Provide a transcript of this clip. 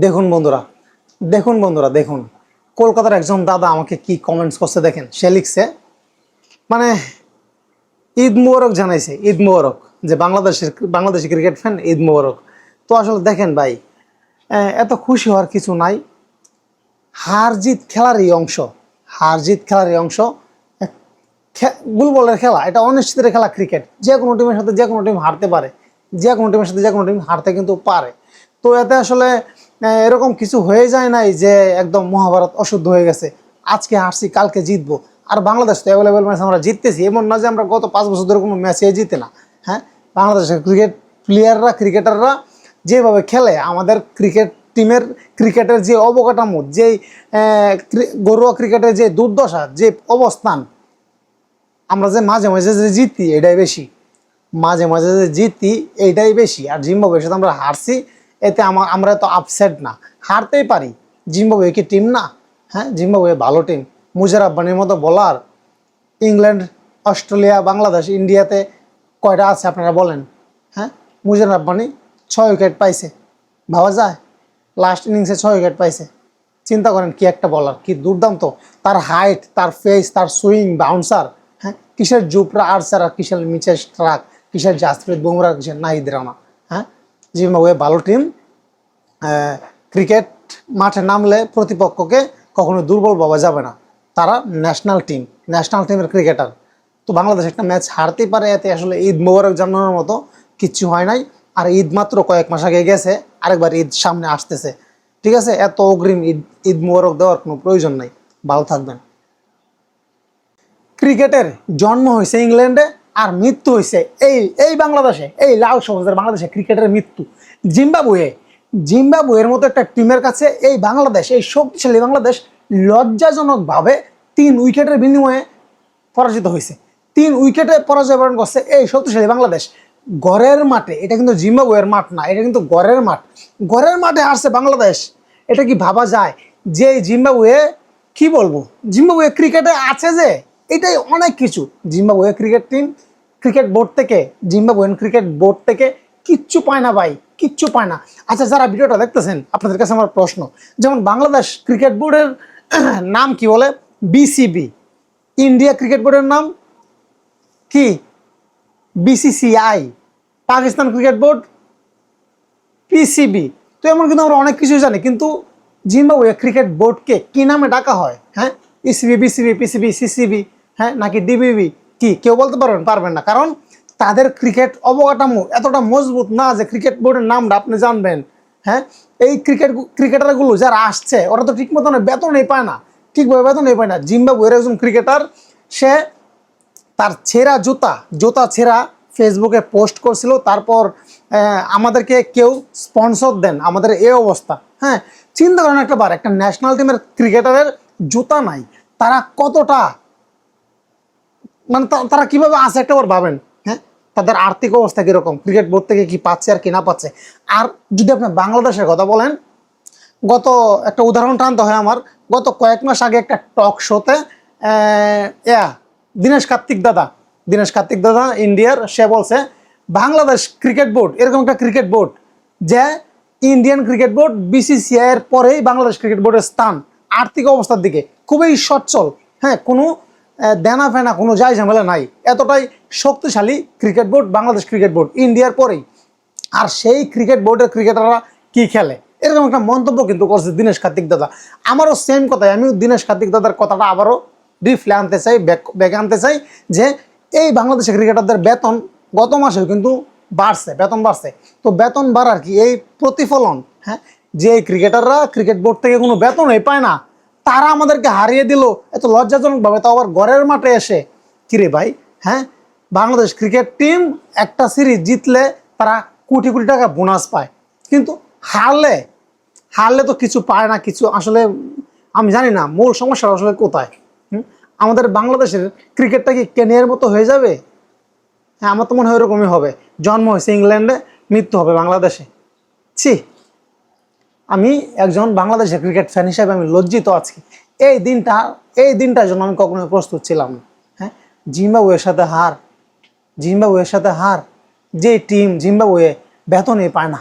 দেখুন বন্ধুরা, দেখুন কলকাতার একজন দাদা আমাকে কি কমেন্টস করছে দেখেন। সে লিখছে মানে ঈদ মোবারক জানাইছে, ঈদ মোবারক, যে বাংলাদেশি ক্রিকেট ফ্যান, ঈদ মোবারক। তো আসলে দেখেন ভাই, এত খুশি হওয়ার কিছু নাই। হার জিত খেলারই অংশ, হার জিত খেলারই অংশ। গুলবলের খেলা, এটা অনিশ্চিতের খেলা। ক্রিকেট যে কোনো টিমের সাথে যে কোনো টিম হারতে পারে, যে কোনো টিমের সাথে যে কোনো টিম হারতে কিন্তু পারে। তো এতে আসলে এরকম কিছু হয়ে যায় নাই যে একদম মহাভারত অশুদ্ধ হয়ে গেছে, আজকে হারছি কালকে জিতবো। আর বাংলাদেশ তো অ্যাভেলেবেল ম্যাচ আমরা জিততেছি, এমন না যে আমরা গত 5 বছর ধরে কোনো ম্যাচে জিতে না। হ্যাঁ, বাংলাদেশের ক্রিকেটাররা যেভাবে খেলে, আমাদের ক্রিকেট টিমের ক্রিকেটের যে অবকাঠামো, যে ঘরোয়া ক্রিকেটের যে দুর্দশা, যে অবস্থান, আমরা যে মাঝে মাঝে যে জিতি এটাই বেশি, মাঝে মাঝে যে জিতি এইটাই বেশি। আর জিম্বাবুয়ের সাথে আমরা হারছি, এতে আমরা তো আপসেট না, হারতেই পারি। জিম্বাবুয়ে কি টিম না? হ্যাঁ, জিম্বাবুয়ে ভালো টিম। মুজার আব্বানির মতো বলার ইংল্যান্ড, অস্ট্রেলিয়া, বাংলাদেশ, ইন্ডিয়াতে কয়টা আছে আপনারা বলেন? হ্যাঁ, মুজার আব্বানি 6 উইকেট পাইছে, ভাবা যায়? লাস্ট ইনিংসে 6 উইকেট পাইছে। চিন্তা করেন কি একটা বলার, কি দুর্দান্ত তার হাইট, তার ফেস, তার সুইং, বাউন্সার। হ্যাঁ, কিসের জুপরা আর্চার, আর কিসের মিচেল স্ট্রাক, কিসের জাসপ্রীত বুমরা, কিসের নাহিদ রানা। হ্যাঁ, জিম্বাবুয়ে ভালো টিম। ক্রিকেট মাঠে নামলে প্রতিপক্ষকে কখনো দুর্বল ভাবা যাবে না। তারা ন্যাশনাল টিমের ক্রিকেটার। তো বাংলাদেশ একটা ম্যাচ হারতেই পারে, এতে আসলে ঈদ মোবারক জানানোর মতো কিচ্ছু হয় নাই। আর ঈদ মাত্র কয়েক মাস আগে গেছে, আরেকবার ঈদ সামনে আসতেছে। ঠিক আছে, এত অগ্রিম ঈদ মোবারক দেওয়ার কোনো প্রয়োজন নাই। ভালো থাকবেন। ক্রিকেটের জন্ম হয়েছে ইংল্যান্ডে, আর মৃত্যু হয়েছে এই বাংলাদেশে, এই লাল সবুজের বাংলাদেশে। ক্রিকেটের মৃত্যু জিম্বাবুয়ের মতো একটা টিমের কাছে এই বাংলাদেশ, এই শক্তিশালী বাংলাদেশ লজ্জাজনকভাবে 3 উইকেটের বিনিময়ে পরাজিত হয়েছে। 3 উইকেটে পরাজয় বরণ করছে এই শক্তিশালী বাংলাদেশ। ঘরের মাঠে, এটা কিন্তু জিম্বাবুয়ের মাঠ না, এটা কিন্তু ঘরের মাঠ। ঘরের মাঠে হারছে বাংলাদেশ, এটা কি ভাবা যায়? যে জিম্বাবুয়ে, কি বলবো, জিম্বাবুয়ে ক্রিকেটে আছে যে, এটাই অনেক কিছু। জিম্বাবুয়ে জিম্বাবুয়েন ক্রিকেট বোর্ড থেকে কিচ্ছু পায় না ভাই, কিচ্ছু পায় না। আচ্ছা, যারা ভিডিওটা দেখতেছেন, আপনাদের কাছে আমার প্রশ্ন, যেমন বাংলাদেশ ক্রিকেট বোর্ডের নাম কি বলে? বিসিবি। ইন্ডিয়া ক্রিকেট বোর্ডের নাম কি? BCCI. Pakistan cricket board PCB. তো এমন কিন্তু আমরা অনেক কিছুই জানি, কিন্তু জিম্বাবুয়ে ক্রিকেট বোর্ডকে কি নামে ডাকা হয়? হ্যাঁ, ইসিবি, বিসিবি, পিসিবি, সিসিবি, হ্যাঁ, নাকি ডিবিবি? কি কেউ বলতে পারবেন না, কারণ তাদের ক্রিকেট অবকাঠামো এতটা মজবুত না যে ক্রিকেট বোর্ডের নামটা আপনি জানবেন। হ্যাঁ, এই ক্রিকেটারগুলো যারা আসছে, ওরা তো ঠিক মতন বেতনই পায় না, ঠিকভাবে বেতনই পায় না। জিম্বাবুয়ের একজন ক্রিকেটার, সে তার ছেঁড়া জুতা ছেঁড়া ফেসবুকে পোস্ট করছিল, তারপর আমাদেরকে কেউ স্পন্সর দেন, আমাদের এই অবস্থা। হ্যাঁ, চিন্তা করেন একটা বার, একটা ন্যাশনাল টিমের ক্রিকেটারের জুতা নাই, তারা কতটা, মানে তারা কিভাবে আছে একটা বার ভাবেন। হ্যাঁ, তাদের আর্থিক অবস্থা কিরকম, ক্রিকেট বোর্ড থেকে কি পাচ্ছে আর কি না পাচ্ছে। আর যদি আপনি বাংলাদেশের কথা বলেন, গত একটা উদাহরণ টানতে হয় আমার, গত কয়েক মাস আগে একটা টক শোতে দীনেশ কার্তিক দাদা ইন্ডিয়ার, সে বলছে বাংলাদেশ ক্রিকেট বোর্ড এরকম একটা ক্রিকেট বোর্ড, যে ইন্ডিয়ান ক্রিকেট বোর্ড বিসিসিআই এর পরেই বাংলাদেশ ক্রিকেট বোর্ডের স্থান আর্থিক অবস্থার দিকে খুবই সচ্ছল। হ্যাঁ, কোনো দেনা ফেনা, কোনো যায় ঝামেলা নাই, এতটাই শক্তিশালী cricket board Bangladesh cricket board, ইন্ডিয়ার পরেই। আর সেই ক্রিকেট বোর্ডের ক্রিকেটাররা কি খেলে, এরকম একটা মন্তব্য কিন্তু করছে দীনেশ কার্তিক দাদা। আমারও সেম কথাই, আমিও দীনেশ কার্তিক দাদার কথাটা আবারও রিফ্লে আনতে চাই, ব্যাকে আনতে চাই, যে এই বাংলাদেশের ক্রিকেটারদের বেতন গত মাসেও কিন্তু বেতন বাড়ছে। তো বেতন বাড়ার কি এই প্রতিফলন? হ্যাঁ, যে ক্রিকেটাররা ক্রিকেট বোর্ড থেকে কোনো বেতনই পায় না, তারা আমাদেরকে হারিয়ে দিল এত লজ্জাজনকভাবে, তাও আবার ঘরের মাঠে এসে। কিরে ভাই, হ্যাঁ, বাংলাদেশ ক্রিকেট টিম একটা সিরিজ জিতলে তারা কোটি কোটি টাকা বোনাস পায়, কিন্তু হারলে তো কিছু পায় না, কিছু আসলে আমি জানি না মূল সমস্যা আসলে কোথায়। আমাদের বাংলাদেশের ক্রিকেটটা কি কেনিয়ার মতো হয়ে যাবে? হ্যাঁ, আমার তো মনে হয় এরকমই হবে। জন্ম হয়েছে ইংল্যান্ডে, মৃত্যু হবে বাংলাদেশে। ছি, আমি একজন বাংলাদেশের ক্রিকেট ফ্যান হিসেবে আমি লজ্জিত আছি। এই দিনটার জন্য আমি কখনোই প্রস্তুত ছিলাম না। হ্যাঁ, জিম্বাবুয়ের সাথে হার, যে টিম জিম্বাবুয়ে বেতনই পায় না।